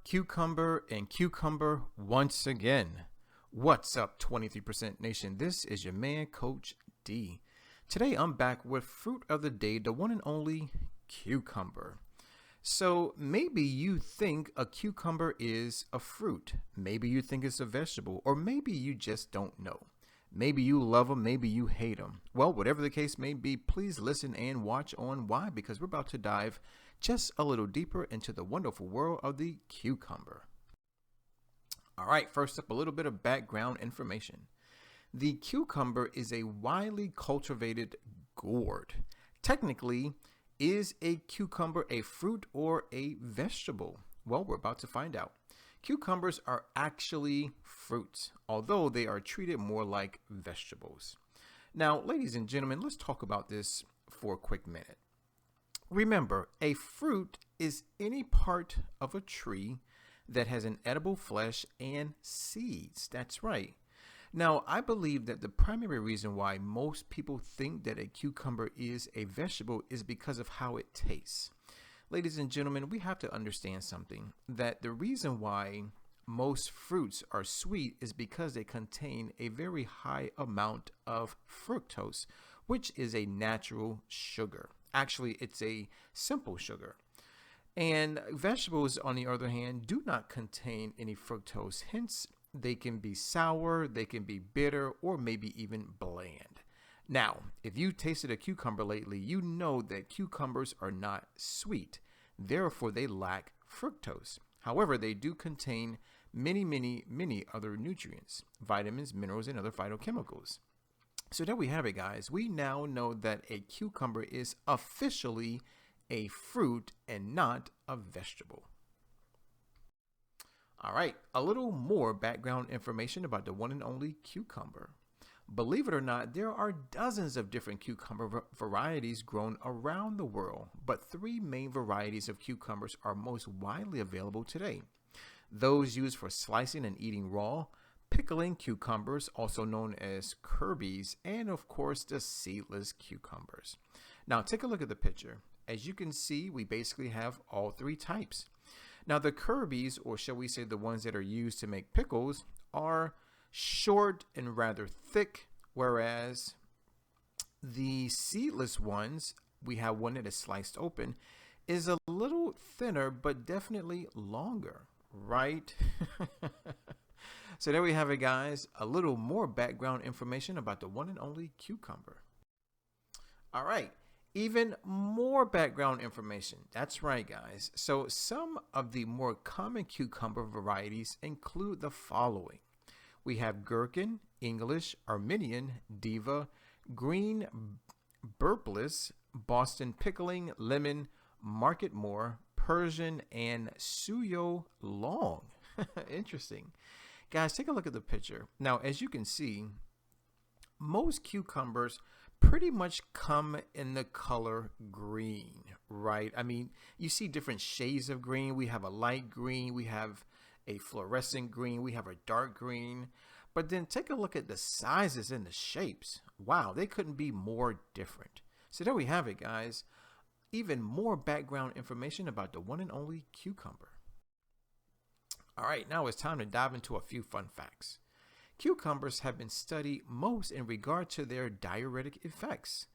Cucumber, and cucumber once again. What's up, 23% Nation? This is your man, Coach D. Today, I'm back with fruit of the day, the one and only cucumber. So maybe you think a cucumber is a fruit. Maybe you think it's a vegetable, or maybe you just don't know. Maybe you love them, maybe you hate them. Well, whatever the case may be, please listen and watch on why, because we're about to dive just a little deeper into the wonderful world of the cucumber. All right, first up, a little bit of background information. The cucumber is a widely cultivated gourd. Technically, is a cucumber a fruit or a vegetable? Well, we're about to find out. Cucumbers are actually fruits, although they are treated more like vegetables. Now, ladies and gentlemen, let's talk about this for a quick minute. Remember, a fruit is any part of a tree that has an edible flesh and seeds. That's right. Now, I believe that the primary reason why most people think that a cucumber is a vegetable is because of how it tastes. Ladies and gentlemen, we have to understand something, that the reason why most fruits are sweet is because they contain a very high amount of fructose, which is a natural sugar. Actually, it's a simple sugar. And vegetables, on the other hand, do not contain any fructose. Hence, they can be sour, they can be bitter, or maybe even bland. Now, if you tasted a cucumber lately, you know that cucumbers are not sweet. Therefore, they lack fructose. However, they do contain many other nutrients, vitamins, minerals, and other phytochemicals. So there we have it, guys. We now know that a cucumber is officially a fruit and not a vegetable. All right, a little more background information about the one and only cucumber. Believe it or not, there are dozens of different cucumber varieties grown around the world, but three main varieties of cucumbers are most widely available today. Those used for slicing and eating raw, pickling cucumbers, also known as Kirby's, and of course the seedless cucumbers. Now take a look at the picture. As you can see, we basically have all three types. Now the Kirby's, or shall we say the ones that are used to make pickles, are short and rather thick, whereas the seedless ones, we have one that is sliced open, is a little thinner but definitely longer, right? So there we have it, guys, a little more background information about the one and only cucumber. All right, even more background information. That's right, guys. So some of the more common cucumber varieties include the following. We have gherkin, English, Armenian, diva, green burpless, Boston pickling, lemon, marketmore, Persian, and suyo long. Interesting. Guys, take a look at the picture. Now, as you can see, most cucumbers pretty much come in the color green, right? I mean, you see different shades of green. We have a light green, we have a fluorescent green, we have a dark green. But then take a look at the sizes and the shapes. Wow, they couldn't be more different. So there we have it, guys. Even more background information about the one and only cucumber. All right, now it's time to dive into a few fun facts. Cucumbers have been studied most in regard to their diuretic effects.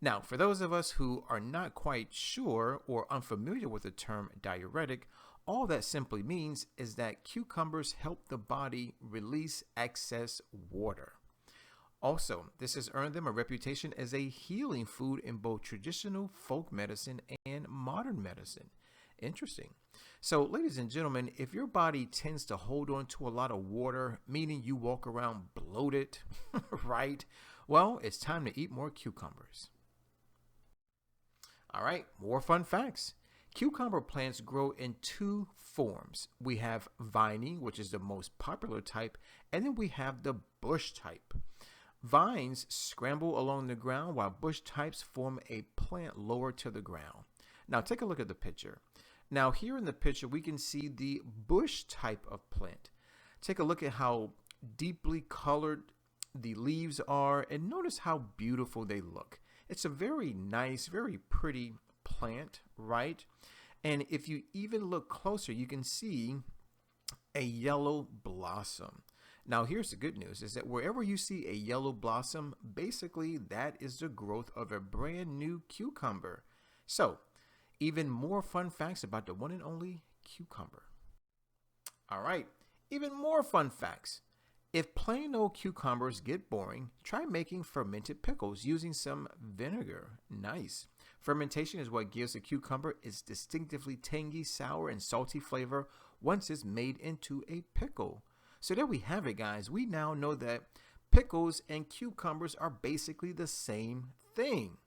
Now, for those of us who are not quite sure or unfamiliar with the term diuretic, all that simply means is that cucumbers help the body release excess water. Also, this has earned them a reputation as a healing food in both traditional folk medicine and modern medicine. Interesting. So, ladies and gentlemen, if your body tends to hold on to a lot of water, meaning you walk around bloated, right? Well, it's time to eat more cucumbers. All right, more fun facts. Cucumber plants grow in two forms. We have vining, which is the most popular type, and then we have the bush type. Vines scramble along the ground, while bush types form a plant lower to the ground. Now take a look at the picture. Now here in the picture, we can see the bush type of plant. Take a look at how deeply colored the leaves are, and notice how beautiful they look. It's a very nice, very pretty plant, right? And if you even look closer, you can see a yellow blossom. Now, here's the good news is that wherever you see a yellow blossom, basically that is the growth of a brand new cucumber. So, even more fun facts about the one and only cucumber. All right, even more fun facts. If plain old cucumbers get boring, try making fermented pickles using some vinegar. Nice. Fermentation is what gives a cucumber its distinctively tangy, sour, and salty flavor once it's made into a pickle. So there we have it, guys. We now know that pickles and cucumbers are basically the same thing.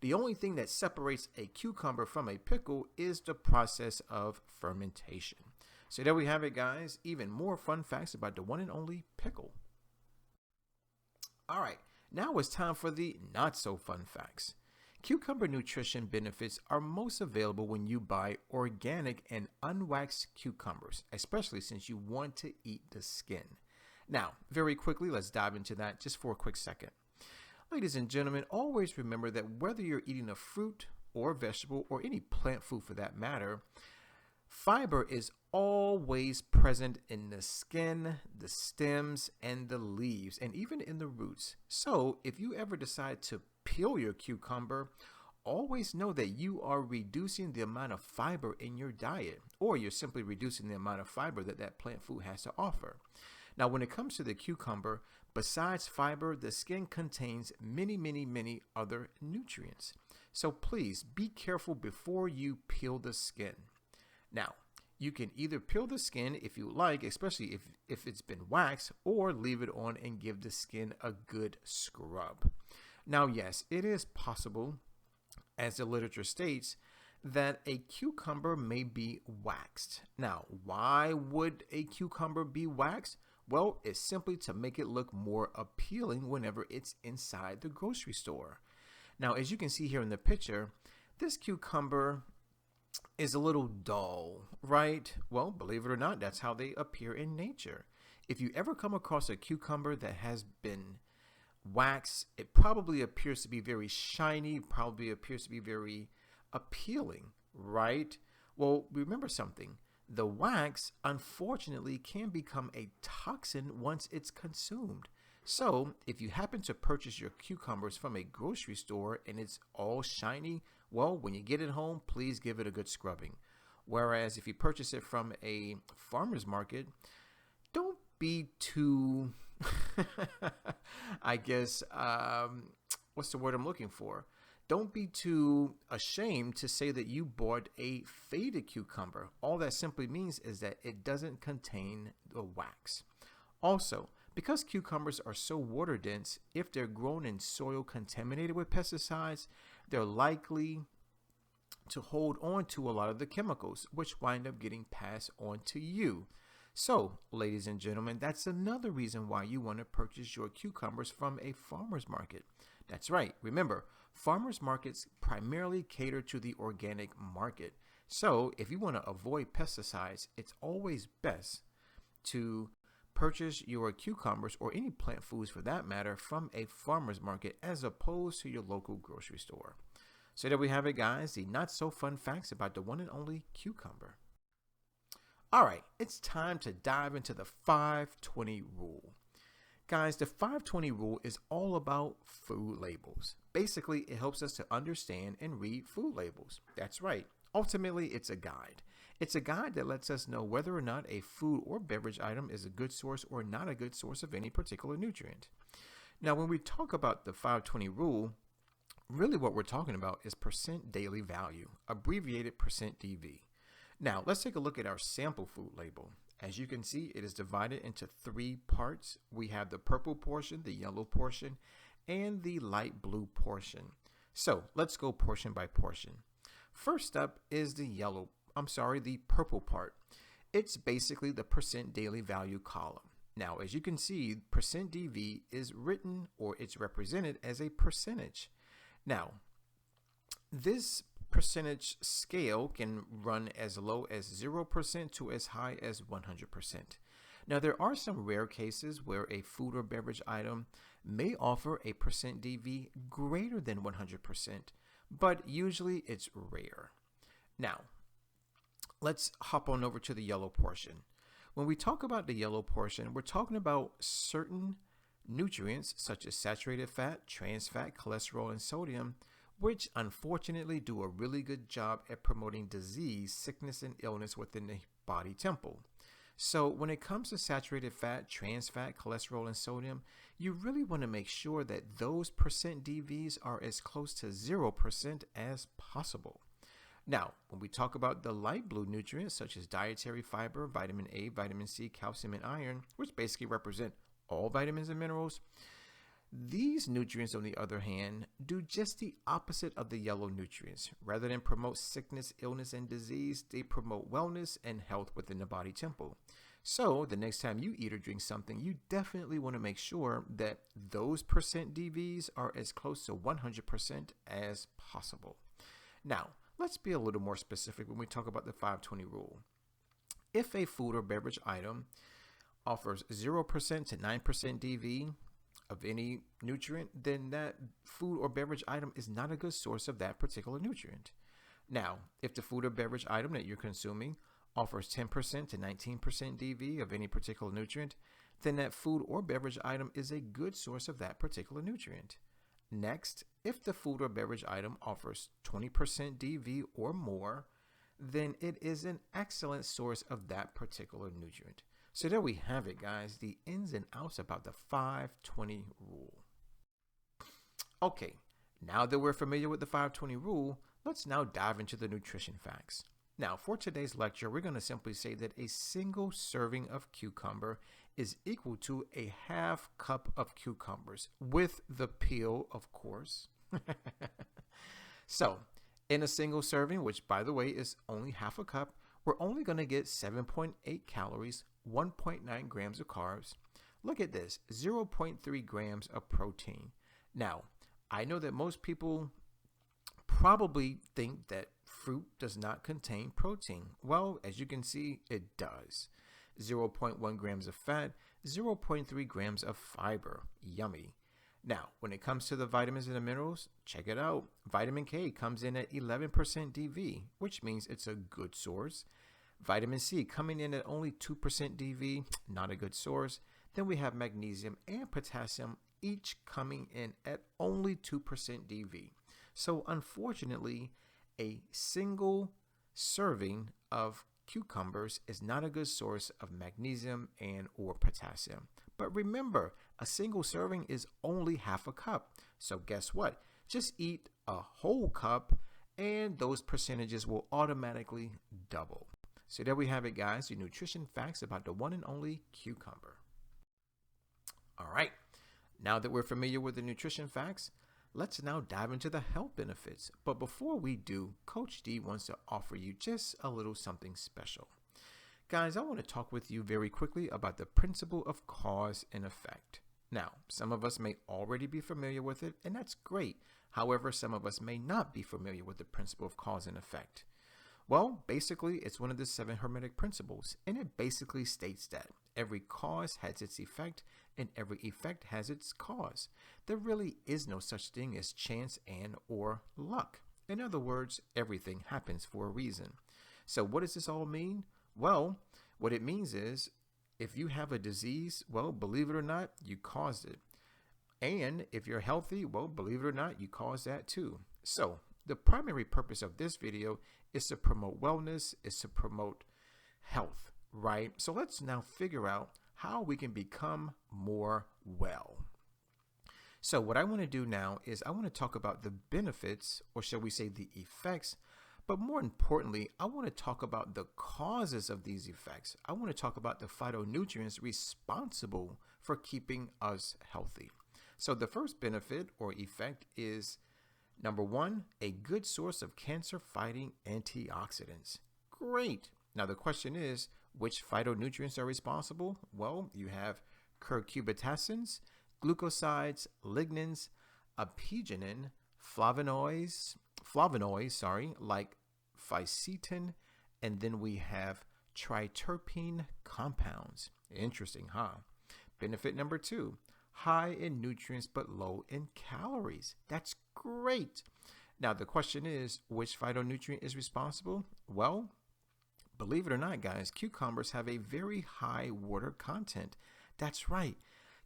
The only thing that separates a cucumber from a pickle is the process of fermentation. So there we have it, guys. Even more fun facts about the one and only pickle. All right, now it's time for the not so fun facts. Cucumber nutrition benefits are most available when you buy organic and unwaxed cucumbers, especially since you want to eat the skin. Now, very quickly, let's dive into that just for a quick second. Ladies and gentlemen, always remember that whether you're eating a fruit or vegetable or any plant food for that matter, fiber is always present in the skin, the stems, and the leaves, and even in the roots. So if you ever decide to peel your cucumber, always know that you are reducing the amount of fiber in your diet, or you're simply reducing the amount of fiber that that plant food has to offer. Now, when it comes to the cucumber, besides fiber, the skin contains many other nutrients. So please be careful before you peel the skin. Now, you can either peel the skin if you like, especially if it's been waxed, or leave it on and give the skin a good scrub. Now, yes, it is possible, as the literature states, that a cucumber may be waxed. Now, why would a cucumber be waxed? Well, it's simply to make it look more appealing whenever it's inside the grocery store. Now, as you can see here in the picture, this cucumber is a little dull, right? Well, believe it or not, that's how they appear in nature. If you ever come across a cucumber that has been waxed, it probably appears to be very shiny, probably appears to be very appealing, right? Well, remember something. The wax, unfortunately, can become a toxin once it's consumed. So, if you happen to purchase your cucumbers from a grocery store and it's all shiny, well, when you get it home, please give it a good scrubbing. Whereas if you purchase it from a farmer's market, don't be too, I guess, what's the word I'm looking for? Don't be too ashamed to say that you bought a faded cucumber. All that simply means is that it doesn't contain the wax. Also, because cucumbers are so water dense, if they're grown in soil contaminated with pesticides, they're likely to hold on to a lot of the chemicals, which wind up getting passed on to you. So, ladies and gentlemen, that's another reason why you want to purchase your cucumbers from a farmer's market. That's right. Remember, farmers markets primarily cater to the organic market. So, if you want to avoid pesticides, it's always best to purchase your cucumbers or any plant foods for that matter from a farmer's market as opposed to your local grocery store. So there we have it, guys, the not so fun facts about the one and only cucumber. All right, it's time to dive into the 520 rule. Guys, the 520 rule is all about food labels. Basically, it helps us to understand and read food labels. That's right. Ultimately, it's a guide. It's a guide that lets us know whether or not a food or beverage item is a good source or not a good source of any particular nutrient. Now, when we talk about the 520 rule, really what we're talking about is percent daily value, abbreviated percent DV. Now, let's take a look at our sample food label. As you can see, it is divided into 3 parts. We have the purple portion, the yellow portion, and the light blue portion. So let's go portion by portion. First up is the purple part. It's basically the percent daily value column. Now, as you can see, percent DV is written or it's represented as a percentage. Now, this percentage scale can run as low as 0% to as high as 100%. Now, there are some rare cases where a food or beverage item may offer a percent DV greater than 100%, but usually it's rare. Now, let's hop on over to the yellow portion. When we talk about the yellow portion, we're talking about certain nutrients such as saturated fat, trans fat, cholesterol, and sodium, which unfortunately do a really good job at promoting disease, sickness, and illness within the body temple. So when it comes to saturated fat, trans fat, cholesterol, and sodium, you really want to make sure that those percent DVs are as close to 0% as possible. Now, when we talk about the light blue nutrients such as dietary fiber, vitamin A, vitamin C, calcium, and iron, which basically represent all vitamins and minerals, these nutrients, on the other hand, do just the opposite of the yellow nutrients. Rather than promote sickness, illness, and disease, they promote wellness and health within the body temple. So the next time you eat or drink something, you definitely want to make sure that those percent DVs are as close to 100% as possible. Now, let's be a little more specific when we talk about the 520 rule. If a food or beverage item offers 0% to 9% DV of any nutrient, then that food or beverage item is not a good source of that particular nutrient. Now, if the food or beverage item that you're consuming offers 10% to 19% DV of any particular nutrient, then that food or beverage item is a good source of that particular nutrient. Next, if the food or beverage item offers 20% DV or more, then it is an excellent source of that particular nutrient. So there we have it, guys, the ins and outs about the 520 rule. Okay, now that we're familiar with the 520 rule, let's now dive into the nutrition facts. Now, for today's lecture, we're going to simply say that a single serving of cucumber is equal to a half cup of cucumbers, with the peel, of course. So, in a single serving, which by the way is only half a cup, we're only going to get 7.8 calories, 1.9 grams of carbs. Look at this, 0.3 grams of protein. Now, I know that most people probably think that fruit does not contain protein. Well, as you can see, it does. 0.1 grams of fat, 0.3 grams of fiber. Yummy. Now, when it comes to the vitamins and the minerals, check it out. Vitamin K comes in at 11% DV, which means it's a good source. Vitamin C coming in at only 2% DV, not a good source. Then we have magnesium and potassium, each coming in at only 2% DV. So unfortunately, a single serving of cucumbers is not a good source of magnesium and or potassium. But remember, a single serving is only half a cup. So guess what? Just eat a whole cup and those percentages will automatically double. So there we have it, guys, your nutrition facts about the one and only cucumber. All right, now that we're familiar with the nutrition facts, let's now dive into the health benefits. But before we do, Coach D wants to offer you just a little something special. Guys, I want to talk with you very quickly about the principle of cause and effect. Now, some of us may already be familiar with it, and that's great. However, some of us may not be familiar with the principle of cause and effect. Well, basically, it's one of the 7 Hermetic principles, and it basically states that every cause has its effect, and every effect has its cause. There really is no such thing as chance and or luck. In other words, everything happens for a reason. So what does this all mean? Well, what it means is if you have a disease, well, believe it or not, you caused it. And if you're healthy, well, believe it or not, you caused that too. So the primary purpose of this video is to promote wellness, is to promote health, right? So let's now figure out how we can become more well. So what I want to do now is I want to talk about the benefits, or shall we say the effects, but more importantly, I want to talk about the causes of these effects. I want to talk about the phytonutrients responsible for keeping us healthy. So the first benefit or effect is, number 1, a good source of cancer-fighting antioxidants. Great. Now the question is, which phytonutrients are responsible? Well, you have curcubitacins, glucosides, lignans, apigenin, flavonoids, like fisetin, and then we have triterpene compounds. Interesting, huh? Benefit number 2, high in nutrients but low in calories. That's great. Now the question is, which phytonutrient is responsible? Well, Believe it or not, guys, cucumbers have a very high water content. That's right.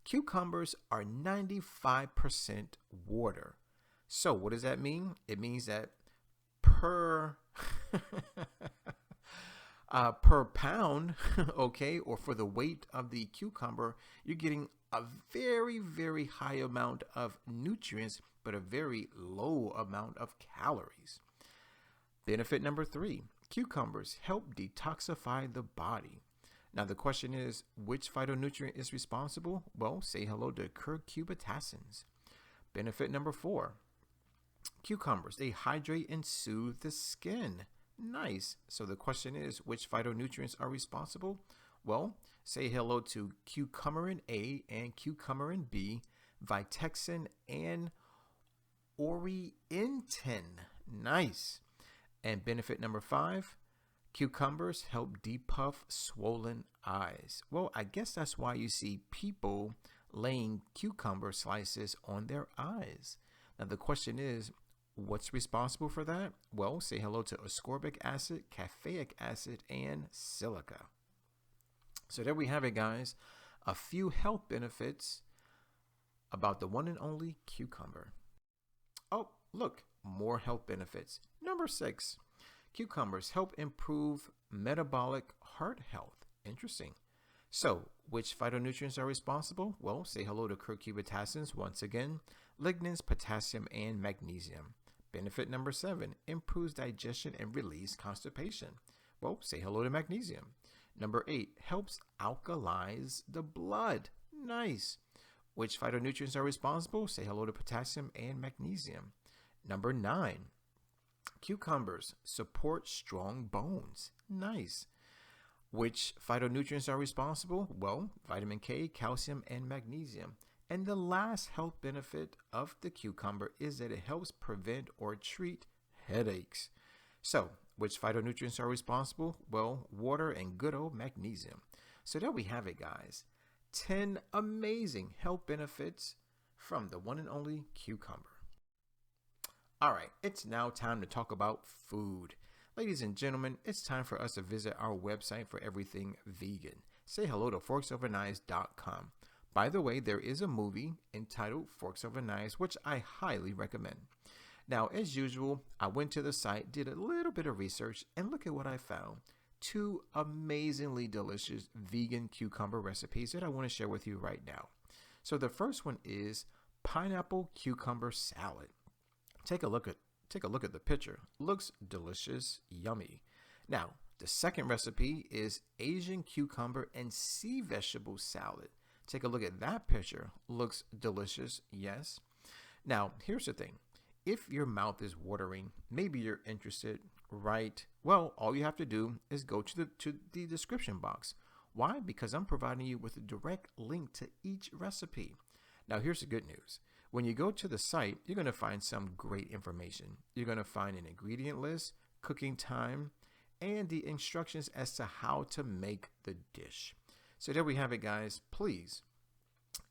Cucumbers are 95% water. So what does that mean? It means that per per pound, okay, or for the weight of the cucumber, you're getting a very, very high amount of nutrients, but a very low amount of calories. Benefit number 3, cucumbers help detoxify the body. Now the question is, which phytonutrient is responsible? Well, say hello to curcubitacins. Benefit number 4, cucumbers, they hydrate and soothe the skin. Nice. So the question is, which phytonutrients are responsible? Well, say hello to cucumberin A and cucumberin B, vitexin, and orientin. Nice. And benefit number 5, cucumbers help depuff swollen eyes. Well, I guess that's why you see people laying cucumber slices on their eyes. Now the question is, what's responsible for that? Well, say hello to ascorbic acid, caffeic acid, and silica. So there we have it, guys. A few health benefits about the one and only cucumber. Oh, look, more health benefits. Number 6, cucumbers help improve metabolic heart health. Interesting. So, which phytonutrients are responsible? Well, say hello to curcubitacins once again, lignans, potassium, and magnesium. Benefit number 7, improves digestion and relieves constipation. Well, say hello to magnesium. Number 8, helps alkalize the blood. Nice. Which phytonutrients are responsible? Say hello to potassium and magnesium. Number 9, cucumbers support strong bones. Nice. Which phytonutrients are responsible? Well, vitamin K, calcium, and magnesium. And the last health benefit of the cucumber is that it helps prevent or treat headaches. So, which phytonutrients are responsible? Well, water and good old magnesium. So there we have it, guys. 10 amazing health benefits from the one and only cucumber. All right, it's now time to talk about food. Ladies and gentlemen, it's time for us to visit our website for everything vegan. Say hello to forksoverknives.com. By the way, there is a movie entitled Forks Over Knives, which I highly recommend. Now, as usual, I went to the site, did a little bit of research, and look at what I found. 2 amazingly delicious vegan cucumber recipes that I want to share with you right now. So the first one is pineapple cucumber salad. Take a look at the picture. Looks delicious, yummy. Now, the second recipe is Asian cucumber and sea vegetable salad. Take a look at that picture. Looks delicious, yes. Now, here's the thing. If your mouth is watering, maybe you're interested, right? Well, all you have to do is go to the description box. Why? Because I'm providing you with a direct link to each recipe. Now, here's the good news. When you go to the site, you're going to find some great information. You're going to find an ingredient list, cooking time, and the instructions as to how to make the dish. So there we have it, guys. Please,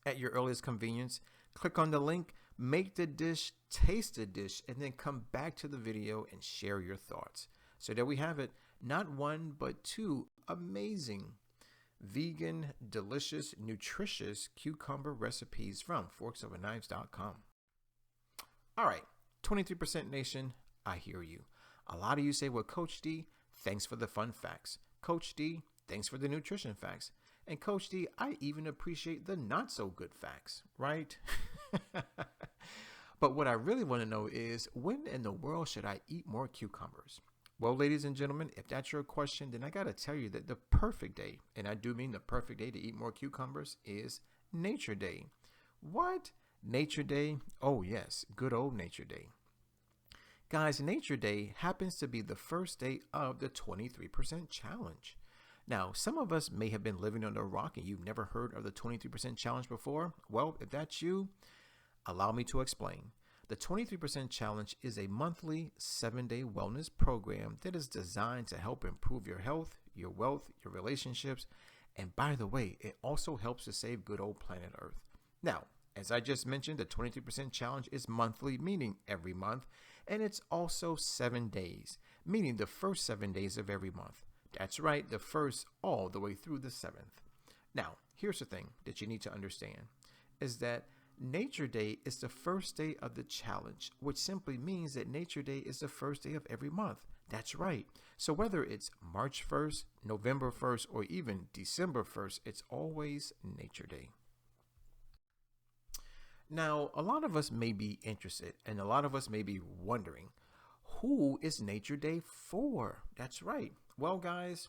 at your earliest convenience, click on the link, make the dish, taste the dish, and then come back to the video and share your thoughts. So there we have it. Not 1, but 2 amazing vegan, delicious, nutritious cucumber recipes from forksoverknives.com. All right, 23% Nation, I hear you. A lot of you say, well, Coach D, thanks for the fun facts. Coach D, thanks for the nutrition facts. And Coach D, I even appreciate the not so good facts, right? But what I really want to know is, when in the world should I eat more cucumbers? Well, ladies and gentlemen, if that's your question, then I got to tell you that the perfect day, and I do mean the perfect day to eat more cucumbers, is Nature Day. What? Nature Day? Oh, yes, good old Nature Day. Guys, Nature Day happens to be the first day of the 23% challenge. Now, some of us may have been living under a rock and you've never heard of the 23% challenge before. Well, if that's you, allow me to explain. The 23% challenge is a monthly 7-day wellness program that is designed to help improve your health, your wealth, your relationships, and by the way, it also helps to save good old planet Earth. Now, as I just mentioned, the 23% challenge is monthly, meaning every month, and it's also 7 days, meaning the first 7 days of every month. That's right, the 1st all the way through the 7th. Now, here's the thing that you need to understand is that Nature Day is the first day of the challenge, which simply means that Nature Day is the first day of every month. That's right. So whether it's March 1st, November 1st, or even December 1st, it's always Nature Day. Now, a lot of us may be interested and a lot of us may be wondering, who is Nature Day for? That's right. Well, guys,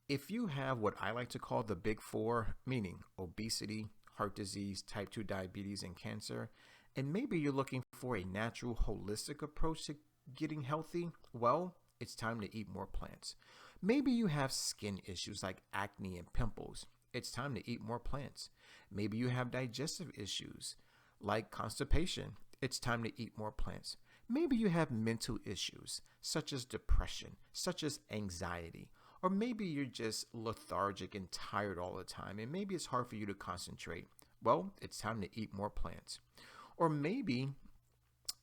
if you have what I like to call the big four, meaning obesity, heart disease, type 2 diabetes, and cancer, and maybe you're looking for a natural, holistic approach to getting healthy, well, it's time to eat more plants. Maybe you have skin issues like acne and pimples. It's time to eat more plants. Maybe you have digestive issues like constipation. It's time to eat more plants. Maybe you have mental issues such as depression, such as anxiety, or maybe you're just lethargic and tired all the time, and maybe it's hard for you to concentrate. Well, it's time to eat more plants. Or maybe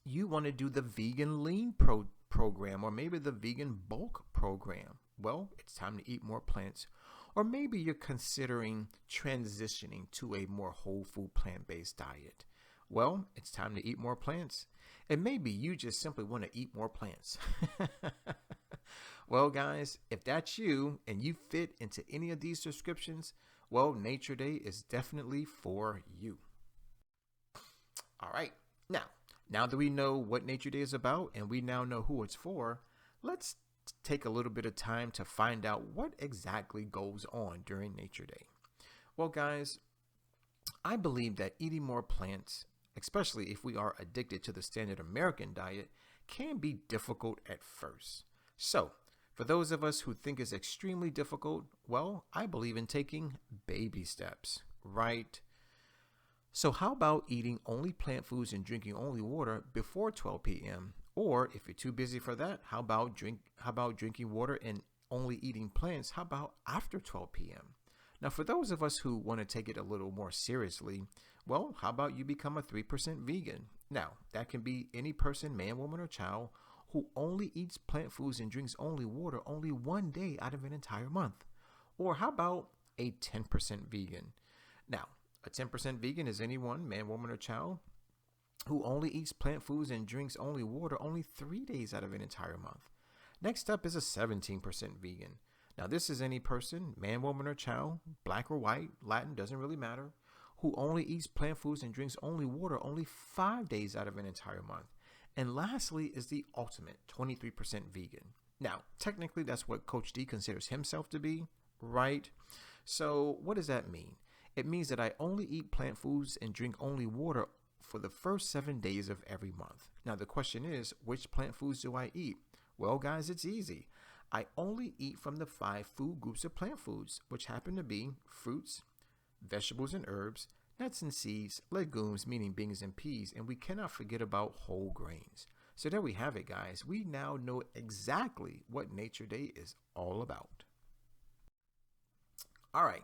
you want to do the vegan lean program, or maybe the vegan bulk program. Well, it's time to eat more plants. Or maybe you're considering transitioning to a more whole food plant-based diet. Well, it's time to eat more plants. And maybe you just simply want to eat more plants. Well, guys, if that's you and you fit into any of these descriptions, well, Nature Day is definitely for you. All right. Now that we know what Nature Day is about and we now know who it's for, let's take a little bit of time to find out what exactly goes on during Nature Day. Well, guys, I believe that eating more plants, especially if we are addicted to the standard American diet, can be difficult at first. So, for those of us who think it's extremely difficult, well, I believe in taking baby steps, right? So how about eating only plant foods and drinking only water before 12 p.m.? Or if you're too busy for that, how about drinking water and only eating plants? How about after 12 p.m.? Now, for those of us who want to take it a little more seriously, well, how about you become a 3% vegan? Now, that can be any person, man, woman, or child, who only eats plant foods and drinks only water only one day out of an entire month. Or how about a 10% vegan? Now, a 10% vegan is anyone, man, woman, or child, who only eats plant foods and drinks only water only 3 days out of an entire month. Next up is a 17% vegan. Now, this is any person, man, woman, or child, black or white, Latin, doesn't really matter, who only eats plant foods and drinks only water only 5 days out of an entire month. And lastly is the ultimate 23% vegan. Now, technically, that's what Coach D considers himself to be, right? So what does that mean? It means that I only eat plant foods and drink only water for the first 7 days of every month. Now, the question is, which plant foods do I eat? Well, guys, it's easy. I only eat from the 5 food groups of plant foods, which happen to be fruits, vegetables and herbs, nuts and seeds, legumes, meaning beans and peas, and we cannot forget about whole grains. So there we have it, guys. We now know exactly what Nature Day is all about. All right.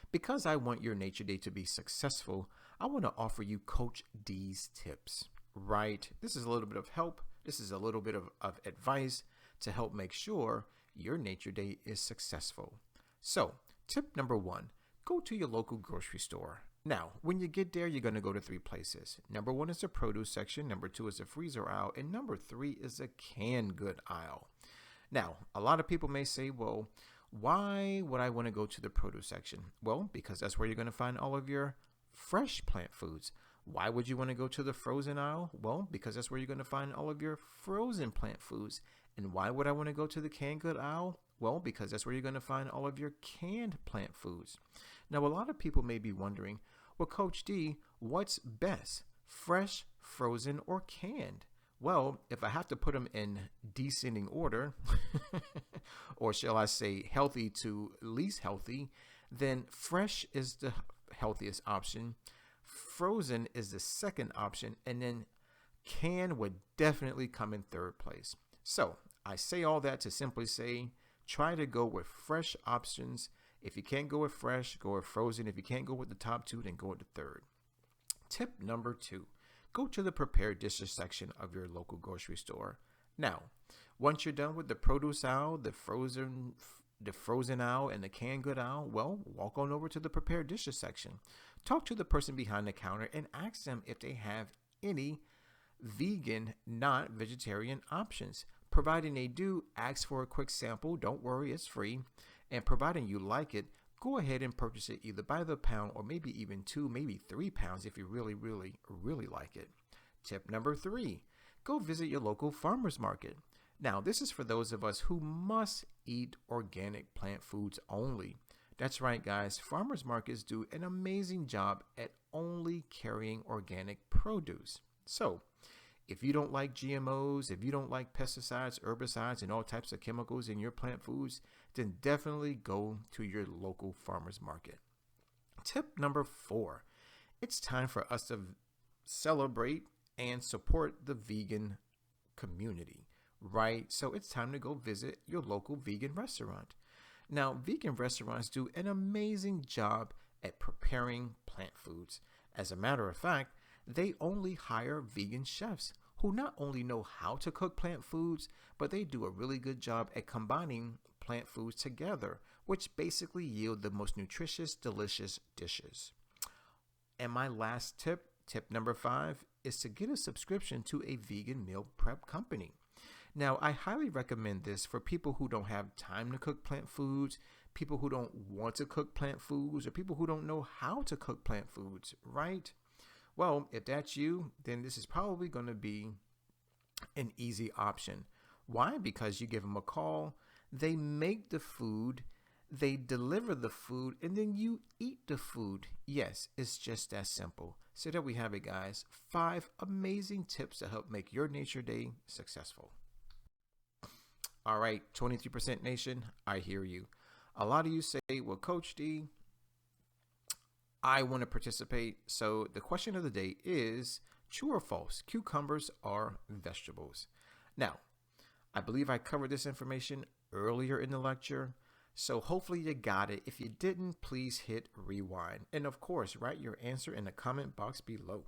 Because I want your Nature Day to be successful, I want to offer you Coach D's tips, right? This is a little bit of help. This is a little bit of advice to help make sure your Nature Day is successful. So, tip number 1, go to your local grocery store. Now, when you get there, you're going to go to 3 places. Number 1 is the produce section. Number 2 is the freezer aisle. And number 3 is the canned good aisle. Now, a lot of people may say, well, why would I want to go to the produce section? Well, because that's where you're going to find all of your fresh plant foods. Why would you want to go to the frozen aisle? Well, because that's where you're going to find all of your frozen plant foods. And why would I want to go to the canned good aisle? Well, because that's where you're going to find all of your canned plant foods. Now, a lot of people may be wondering, well, Coach D, what's best, fresh, frozen, or canned? Well, if I have to put them in descending order, or shall I say healthy to least healthy, then fresh is the healthiest option, frozen is the second option, and then canned would definitely come in third place. So I say all that to simply say, try to go with fresh options. If you can't go with fresh, go with frozen. If you can't go with the top 2, then go with the third. Tip number 2, go to the prepared dishes section of your local grocery store. Now, once you're done with the produce aisle, the frozen the frozen aisle and the canned good aisle, well, walk on over to the prepared dishes section. Talk to the person behind the counter and ask them if they have any vegan, not vegetarian options. Providing they do, ask for a quick sample. Don't worry, it's free. And providing you like it, go ahead and purchase it either by the pound or maybe even 2, maybe 3 pounds if you really, really, really like it. Tip number 3, go visit your local farmer's market. Now, this is for those of us who must eat organic plant foods only. That's right, guys. Farmers markets do an amazing job at only carrying organic produce. So, if you don't like GMOs, if you don't like pesticides, herbicides, and all types of chemicals in your plant foods, then definitely go to your local farmers market. Tip number 4, it's time for us to celebrate and support the vegan community, right? So it's time to go visit your local vegan restaurant. Now, vegan restaurants do an amazing job at preparing plant foods. As a matter of fact, they only hire vegan chefs who not only know how to cook plant foods, but they do a really good job at combining plant foods together, which basically yield the most nutritious, delicious dishes. And my last tip, tip number 5, is to get a subscription to a vegan meal prep company. Now, I highly recommend this for people who don't have time to cook plant foods, people who don't want to cook plant foods, or people who don't know how to cook plant foods, right? Well, if that's you, then this is probably going to be an easy option. Why? Because you give them a call, they make the food, they deliver the food, and then you eat the food. Yes, it's just that simple. So there we have it, guys. 5 amazing tips to help make your Nature Day successful. All right, 23% Nation, I hear you. A lot of you say, well, Coach D, I want to participate. So the question of the day is, true or false, cucumbers are vegetables? Now, I believe I covered this information earlier in the lecture, so hopefully you got it. If you didn't, please hit rewind. And of course, write your answer in the comment box below.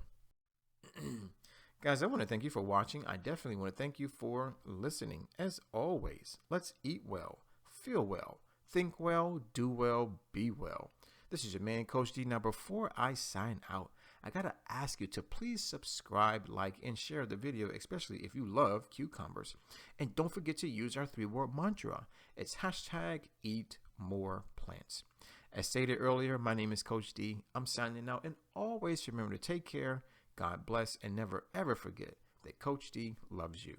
Guys, I want to thank you for watching. I definitely want to thank you for listening. As always, let's eat well, feel well, think well, do well, be well. This is your man, Coach D. Now, before I sign out, I got to ask you to please subscribe, like, and share the video, especially if you love cucumbers. And don't forget to use our 3-word mantra. It's #EatMorePlants. As stated earlier, my name is Coach D. I'm signing out, and always remember to take care, God bless, and never ever forget that Coach D loves you.